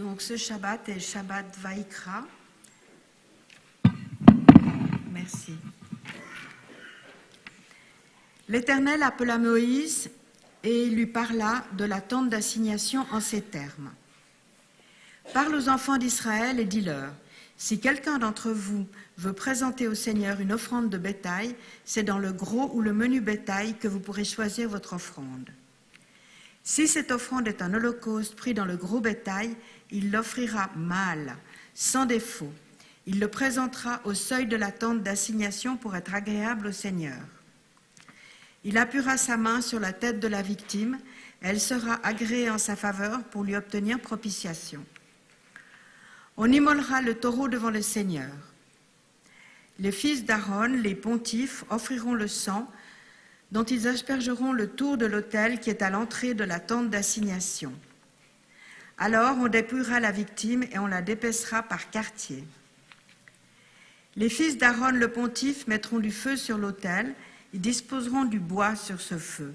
Donc ce Shabbat est Shabbat Vaïkra. Merci. L'Éternel appela Moïse et lui parla de la tente d'assignation en ces termes. Parle aux enfants d'Israël et dis-leur, si quelqu'un d'entre vous veut présenter au Seigneur une offrande de bétail, c'est dans le gros ou le menu bétail que vous pourrez choisir votre offrande. Si cette offrande est un holocauste pris dans le gros bétail, il l'offrira mâle, sans défaut. Il le présentera au seuil de la tente d'assignation pour être agréable au Seigneur. Il appuiera sa main sur la tête de la victime, elle sera agréée en sa faveur pour lui obtenir propitiation. On immolera le taureau devant le Seigneur. Les fils d'Aaron, les pontifes, offriront le sang dont ils aspergeront le tour de l'autel qui est à l'entrée de la tente d'assignation. Alors on dépouillera la victime et on la dépècera par quartier. Les fils d'Aaron, le pontife, mettront du feu sur l'autel, ils disposeront du bois sur ce feu.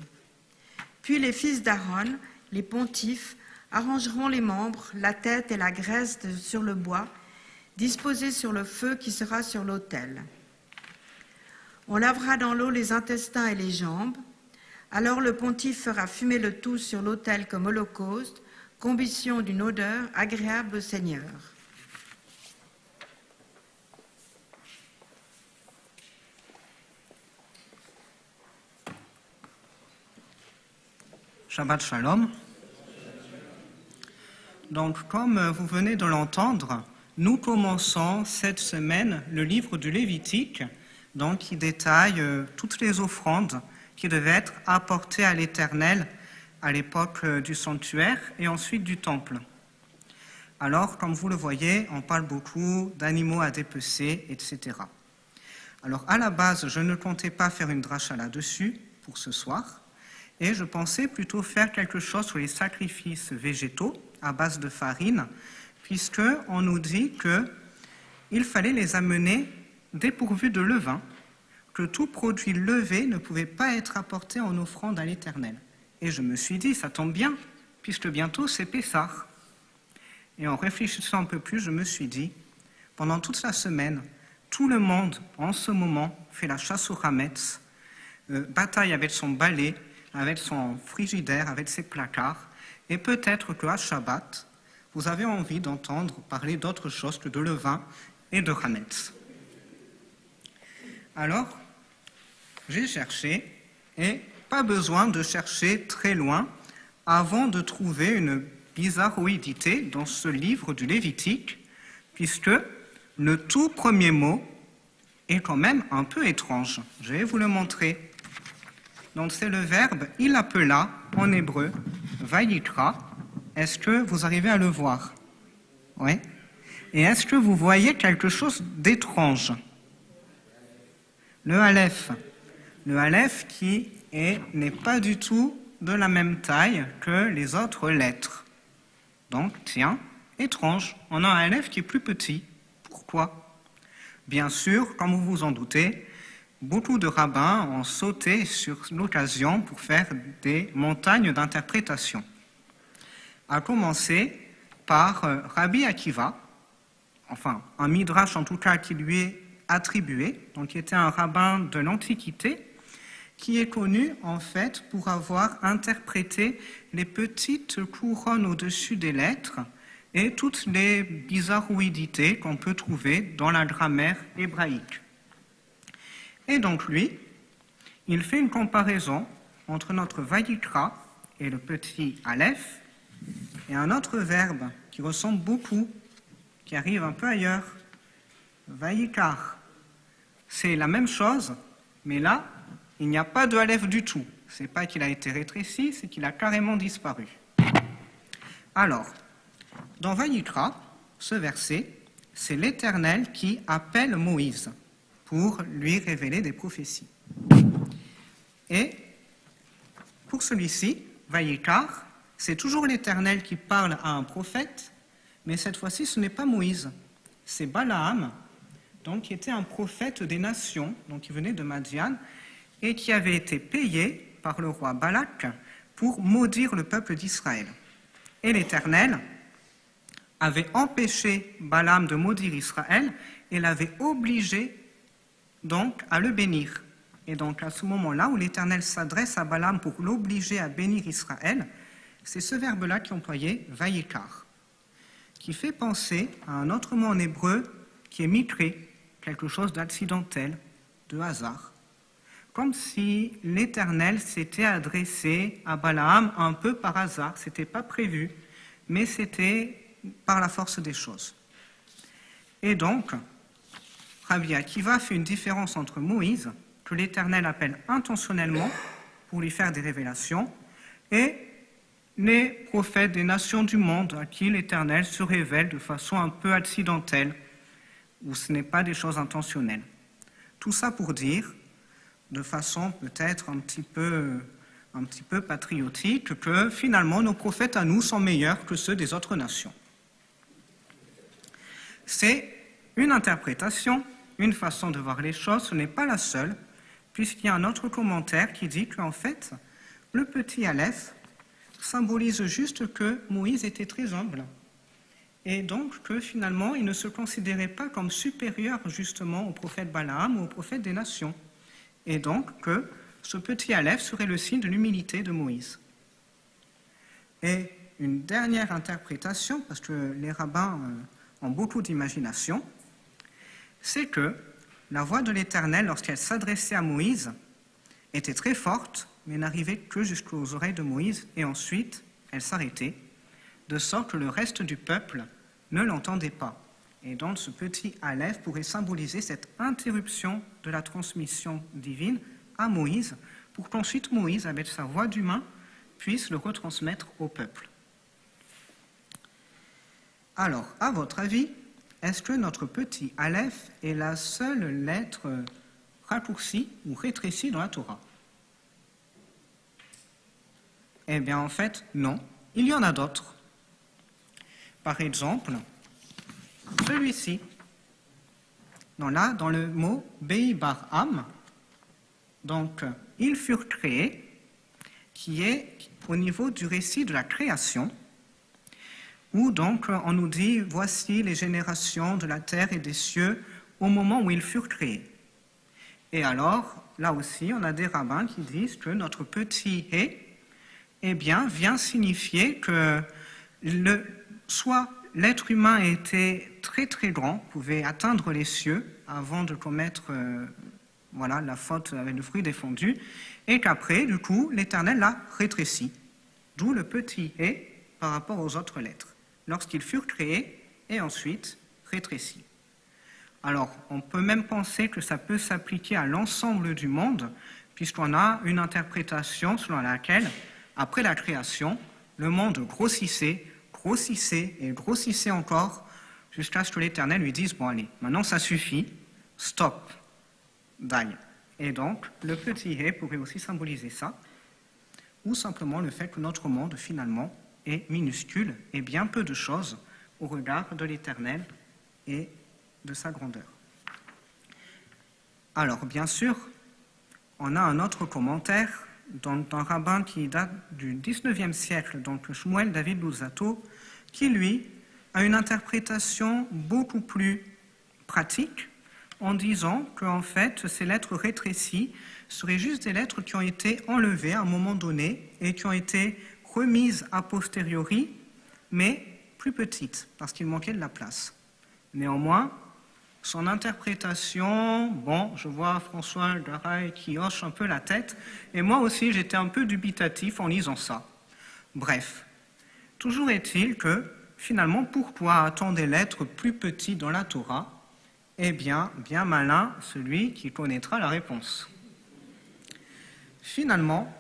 Puis les fils d'Aaron, les pontifes, arrangeront les membres, la tête et la graisse sur le bois, disposés sur le feu qui sera sur l'autel. On lavera dans l'eau les intestins et les jambes. Alors le pontife fera fumer le tout sur l'autel comme holocauste, combustion d'une odeur agréable au Seigneur. Shabbat Shalom. Donc, comme vous venez de l'entendre, nous commençons cette semaine le livre du Lévitique, donc qui détaille toutes les offrandes qui devaient être apportées à l'Éternel à l'époque du sanctuaire et ensuite du temple. Alors, comme vous le voyez, on parle beaucoup d'animaux à dépecer, etc. Alors, à la base, je ne comptais pas faire une dracha là-dessus pour ce soir, et je pensais plutôt faire quelque chose sur les sacrifices végétaux à base de farine, puisqu'on nous dit qu'il fallait les amener dépourvus de levain, que tout produit levé ne pouvait pas être apporté en offrande à l'Éternel. Et je me suis dit, ça tombe bien, puisque bientôt c'est Pessah. Et en réfléchissant un peu plus, je me suis dit, pendant toute la semaine, tout le monde, en ce moment, fait la chasse au Hametz, bataille avec son balai, avec son frigidaire, avec ses placards, et peut-être qu'à Shabbat, vous avez envie d'entendre parler d'autre chose que de levain et de Hametz. Alors, j'ai cherché, et pas besoin de chercher très loin avant de trouver une bizarroïdité dans ce livre du Lévitique, puisque le tout premier mot est quand même un peu étrange. Je vais vous le montrer. Donc c'est le verbe « il appela » en hébreu, « vayikra ». Est-ce que vous arrivez à le voir? Oui. Et est-ce que vous voyez quelque chose d'étrange? Le Aleph. Le Aleph qui n'est pas du tout de la même taille que les autres lettres. Donc, tiens, étrange. On a un Aleph qui est plus petit. Pourquoi? Bien sûr, comme vous vous en doutez, beaucoup de rabbins ont sauté sur l'occasion pour faire des montagnes d'interprétation. À commencer par Rabbi Akiva, enfin un midrash en tout cas qui lui est attribué, donc qui était un rabbin de l'Antiquité, qui est connu en fait pour avoir interprété les petites couronnes au-dessus des lettres et toutes les bizarroïdités qu'on peut trouver dans la grammaire hébraïque. Et donc lui, il fait une comparaison entre notre Vayikra et le petit Aleph, et un autre verbe qui ressemble beaucoup, qui arrive un peu ailleurs, Vayikar. C'est la même chose, mais là, il n'y a pas de Aleph du tout. C'est pas qu'il a été rétréci, c'est qu'il a carrément disparu. Alors, dans Vayikra, ce verset, c'est l'Éternel qui appelle Moïse pour lui révéler des prophéties. Et pour celui-ci, Vayikar, c'est toujours l'Éternel qui parle à un prophète, mais cette fois-ci, ce n'est pas Moïse, c'est Balaam, donc qui était un prophète des nations, donc qui venait de Madian, et qui avait été payé par le roi Balak pour maudire le peuple d'Israël. Et l'Éternel avait empêché Balaam de maudire Israël et l'avait obligé donc à le bénir. Et donc à ce moment-là où l'Éternel s'adresse à Balaam pour l'obliger à bénir Israël, c'est ce verbe-là qui est employé, vayikar, qui fait penser à un autre mot en hébreu qui est mitré, quelque chose d'accidentel, de hasard. Comme si l'Éternel s'était adressé à Balaam un peu par hasard, ce n'était pas prévu, mais c'était par la force des choses. Et donc, Rabbi Akiva fait une différence entre Moïse, que l'Éternel appelle intentionnellement pour lui faire des révélations, et les prophètes des nations du monde à qui l'Éternel se révèle de façon un peu accidentelle, où ce n'est pas des choses intentionnelles. Tout ça pour dire, de façon peut-être un petit peu patriotique, que finalement nos prophètes à nous sont meilleurs que ceux des autres nations. C'est une interprétation, une façon de voir les choses, ce n'est pas la seule, puisqu'il y a un autre commentaire qui dit qu'en fait, le petit Aleph symbolise juste que Moïse était très humble, et donc que finalement, il ne se considérait pas comme supérieur justement au prophète Balaam ou au prophète des nations, et donc que ce petit Aleph serait le signe de l'humilité de Moïse. Et une dernière interprétation, parce que les rabbins ont beaucoup d'imagination, c'est que la voix de l'Éternel, lorsqu'elle s'adressait à Moïse, était très forte, mais n'arrivait que jusqu'aux oreilles de Moïse, et ensuite, elle s'arrêtait, de sorte que le reste du peuple ne l'entendait pas. Et donc, ce petit Aleph pourrait symboliser cette interruption de la transmission divine à Moïse, pour qu'ensuite Moïse, avec sa voix d'humain, puisse le retransmettre au peuple. Alors, à votre avis, est-ce que notre petit Aleph est la seule lettre raccourcie ou rétrécie dans la Torah? Eh bien, en fait, non. Il y en a d'autres. Par exemple, celui-ci. Dans le mot Bei Bar Am, donc, ils furent créés, qui est au niveau du récit de la création, où donc on nous dit, voici les générations de la terre et des cieux au moment où ils furent créés. Et alors, là aussi, on a des rabbins qui disent que notre petit hé, eh bien, vient signifier que soit l'être humain était très très grand, pouvait atteindre les cieux avant de commettre la faute avec le fruit défendu, et qu'après, du coup, l'Éternel l'a rétréci. D'où le petit hé par rapport aux autres lettres, lorsqu'ils furent créés et ensuite rétrécis. Alors, on peut même penser que ça peut s'appliquer à l'ensemble du monde, puisqu'on a une interprétation selon laquelle, après la création, le monde grossissait et grossissait encore, jusqu'à ce que l'Éternel lui dise, bon allez, maintenant ça suffit, stop, die. Et donc, le petit hé pourrait aussi symboliser ça, ou simplement le fait que notre monde, finalement, est minuscule et bien peu de choses au regard de l'Éternel et de sa grandeur. Alors, bien sûr, on a un autre commentaire d'un rabbin qui date du 19e siècle, donc Shmuel David Luzzatto, qui, lui, a une interprétation beaucoup plus pratique en disant qu'en fait, ces lettres rétrécies seraient juste des lettres qui ont été enlevées à un moment donné et qui ont été remises a posteriori, mais plus petites, parce qu'il manquait de la place. Néanmoins, son interprétation, bon, je vois François Garay qui hoche un peu la tête, et moi aussi j'étais un peu dubitatif en lisant ça. Bref, toujours est-il que, finalement, pourquoi a-t-on des lettres plus petites dans la Torah? Eh bien, bien malin celui qui connaîtra la réponse. Finalement,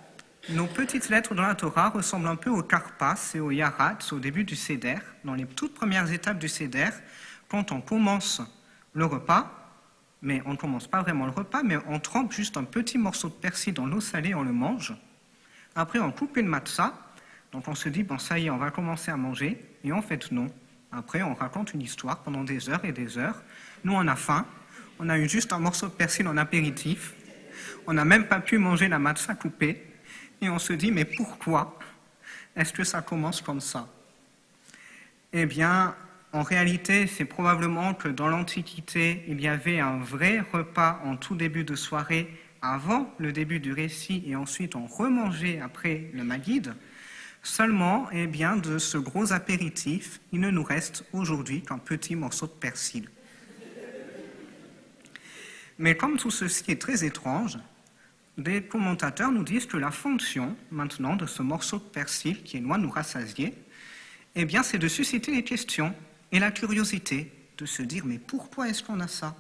nos petites lettres dans la Torah ressemblent un peu au Karpas et au Yaratz au début du Seder, dans les toutes premières étapes du Seder, quand on commence le repas, mais on ne commence pas vraiment le repas, mais on trempe juste un petit morceau de persil dans l'eau salée, on le mange. Après, on coupe une matzah, donc on se dit, bon, ça y est, on va commencer à manger, et en fait, non. Après, on raconte une histoire pendant des heures et des heures. Nous, on a faim, on a eu juste un morceau de persil en apéritif, on n'a même pas pu manger la matzah coupée, et on se dit, mais pourquoi est-ce que ça commence comme ça? Eh bien, En réalité, c'est probablement que dans l'Antiquité, il y avait un vrai repas en tout début de soirée avant le début du récit et ensuite on remangeait après le Maguide. Seulement, eh bien, de ce gros apéritif, il ne nous reste aujourd'hui qu'un petit morceau de persil. Mais comme tout ceci est très étrange, des commentateurs nous disent que la fonction, maintenant, de ce morceau de persil, qui est loin de nous rassasier, eh bien, c'est de susciter les questions et la curiosité, de se dire, mais pourquoi est-ce qu'on a ça?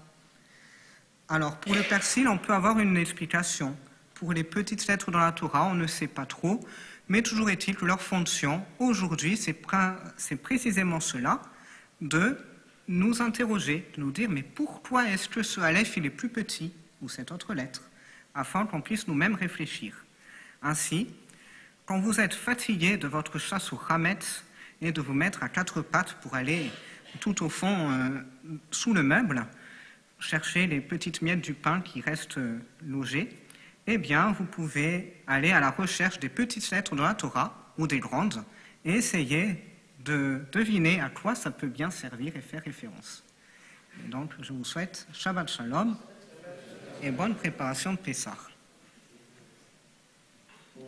Alors, pour le persil, on peut avoir une explication. Pour les petites lettres dans la Torah, on ne sait pas trop, mais toujours est-il que leur fonction, aujourd'hui, c'est précisément cela, de nous interroger, de nous dire, mais pourquoi est-ce que ce Aleph, il est plus petit, ou cette autre lettre, afin qu'on puisse nous-mêmes réfléchir. Ainsi, quand vous êtes fatigué de votre chasse au Hametz et de vous mettre à quatre pattes pour aller tout au fond, sous le meuble, chercher les petites miettes du pain qui restent logées, eh bien, vous pouvez aller à la recherche des petites lettres dans la Torah, ou des grandes, et essayer de deviner à quoi ça peut bien servir et faire référence. Et donc, je vous souhaite Shabbat Shalom et bonne préparation de Pessah.